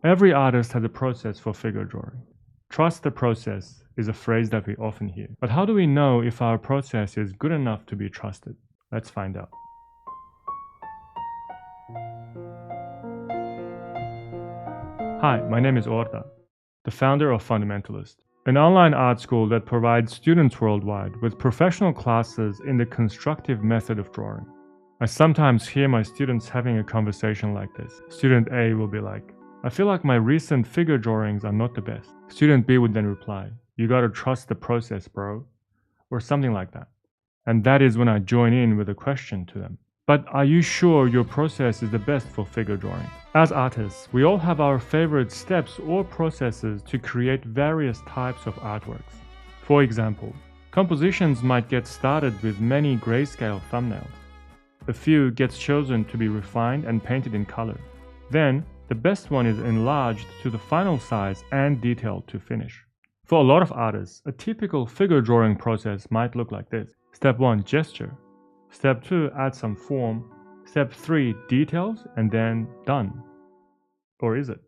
Every artist has a process for figure drawing. Trust the process is a phrase that we often hear. But how do we know if our process is good enough to be trusted? Let's find out. Hi, my name is Orta, the founder of Fundamentalist, an online art school that provides students worldwide with professional classes in the constructive method of drawing. I sometimes hear my students having a conversation like this. Student A will be like, I feel like my recent figure drawings are not the best. Student B would then reply, you gotta trust the process, bro, or something like that. And that is when I join in with a question to them. But are you sure your process is the best for figure drawing? As artists, we all have our favorite steps or processes to create various types of artworks. For example, compositions might get started with many grayscale thumbnails. A few gets chosen to be refined and painted in color. Then, the best one is enlarged to the final size and detailed to finish. For a lot of artists, a typical figure drawing process might look like this. Step 1, gesture. Step 2, add some form. Step 3, details, and then done. Or is it?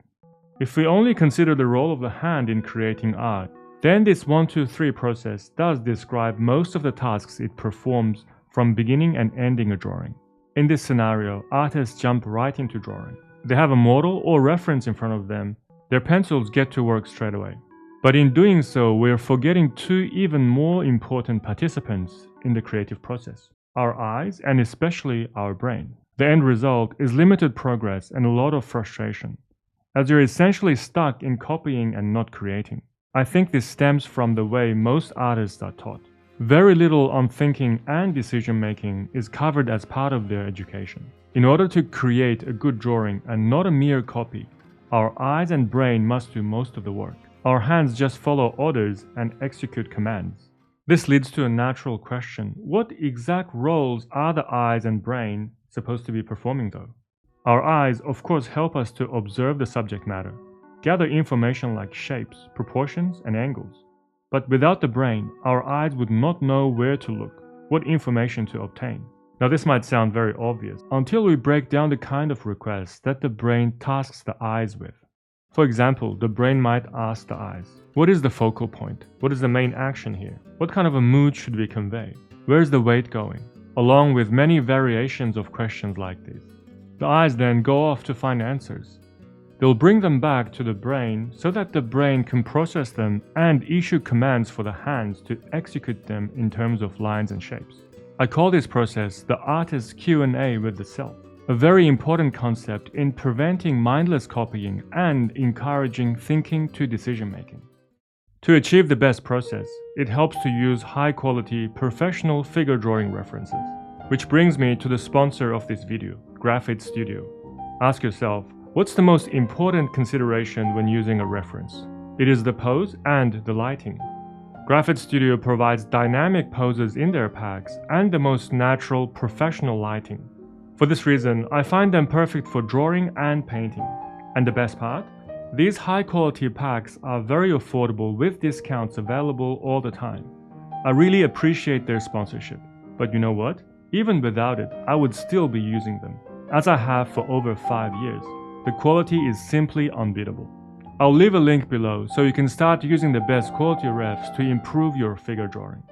If we only consider the role of the hand in creating art, then this 1, 2, 3 process does describe most of the tasks it performs from beginning and ending a drawing. In this scenario, artists jump right into drawing. They have a model or reference in front of them. Their pencils get to work straight away. But in doing so, we're forgetting two even more important participants in the creative process: our eyes and especially our brain. The end result is limited progress and a lot of frustration, as you're essentially stuck in copying and not creating. I think this stems from the way most artists are taught. Very little on thinking and decision making is covered as part of their education. In order to create a good drawing and not a mere copy, our eyes and brain must do most of the work. Our hands just follow orders and execute commands. This leads to a natural question: what exact roles are the eyes and brain supposed to be performing though? Our eyes, of course, help us to observe the subject matter, gather information like shapes, proportions, and angles. But without the brain, our eyes would not know where to look, what information to obtain. Now this might sound very obvious until we break down the kind of requests that the brain tasks the eyes with. For example, the brain might ask the eyes, what is the focal point? What is the main action here? What kind of a mood should we convey? Where is the weight going? Along with many variations of questions like this. The eyes then go off to find answers. They'll bring them back to the brain so that the brain can process them and issue commands for the hands to execute them in terms of lines and shapes. I call this process the artist's Q&A with the self, a very important concept in preventing mindless copying and encouraging thinking to decision making. To achieve the best process, it helps to use high-quality professional figure drawing references. Which brings me to the sponsor of this video, Graphite Studio. Ask yourself, what's the most important consideration when using a reference? It is the pose and the lighting. Graphite Studio provides dynamic poses in their packs and the most natural professional lighting. For this reason, I find them perfect for drawing and painting. And the best part? These high-quality packs are very affordable with discounts available all the time. I really appreciate their sponsorship. But you know what? Even without it, I would still be using them, as I have for over 5 years. The quality is simply unbeatable. I'll leave a link below so you can start using the best quality refs to improve your figure drawing.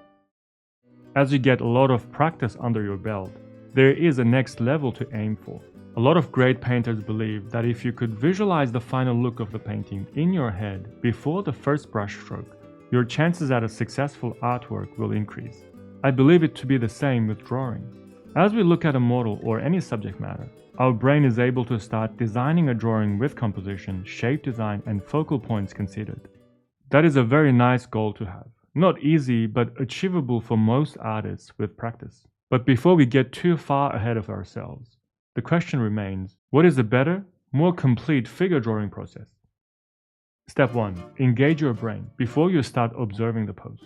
As you get a lot of practice under your belt, there is a next level to aim for. A lot of great painters believe that if you could visualize the final look of the painting in your head before the first brush stroke, your chances at a successful artwork will increase. I believe it to be the same with drawing. As we look at a model or any subject matter, our brain is able to start designing a drawing with composition, shape design, and focal points considered. That is a very nice goal to have. Not easy, but achievable for most artists with practice. But before we get too far ahead of ourselves, the question remains, what is a better, more complete figure drawing process? Step 1. Engage your brain before you start observing the pose.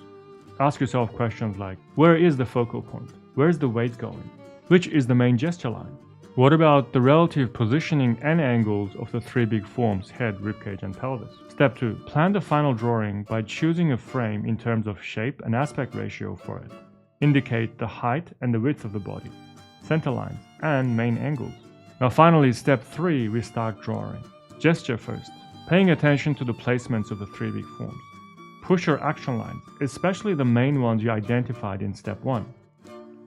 Ask yourself questions like, where is the focal point? Where is the weight going? Which is the main gesture line? What about the relative positioning and angles of the three big forms, head, ribcage, and pelvis? Step 2. Plan the final drawing by choosing a frame in terms of shape and aspect ratio for it. Indicate the height and the width of the body, center lines, and main angles. Now finally, step 3, we start drawing. Gesture first. paying attention to the placements of the three big forms. Push your action lines, especially the main ones you identified in step 1.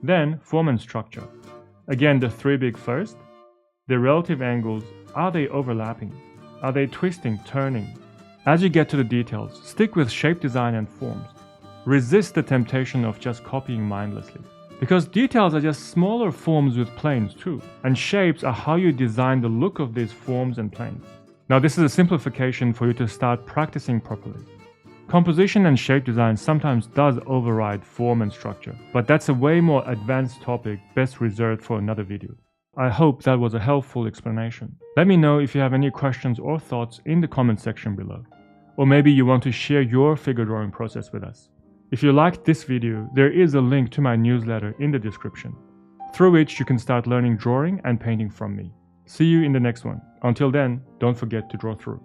Then, form and structure. Again, the three big first. Their relative angles, are they overlapping? Are they twisting, turning? As you get to the details, stick with shape design and forms. Resist the temptation of just copying mindlessly. Because details are just smaller forms with planes too, and shapes are how you design the look of these forms and planes. Now this is a simplification for you to start practicing properly. Composition and shape design sometimes does override form and structure, but that's a way more advanced topic best reserved for another video. I hope that was a helpful explanation. Let me know if you have any questions or thoughts in the comment section below. Or maybe you want to share your figure drawing process with us. If you liked this video, there is a link to my newsletter in the description, through which you can start learning drawing and painting from me. See you in the next one. Until then, don't forget to draw through.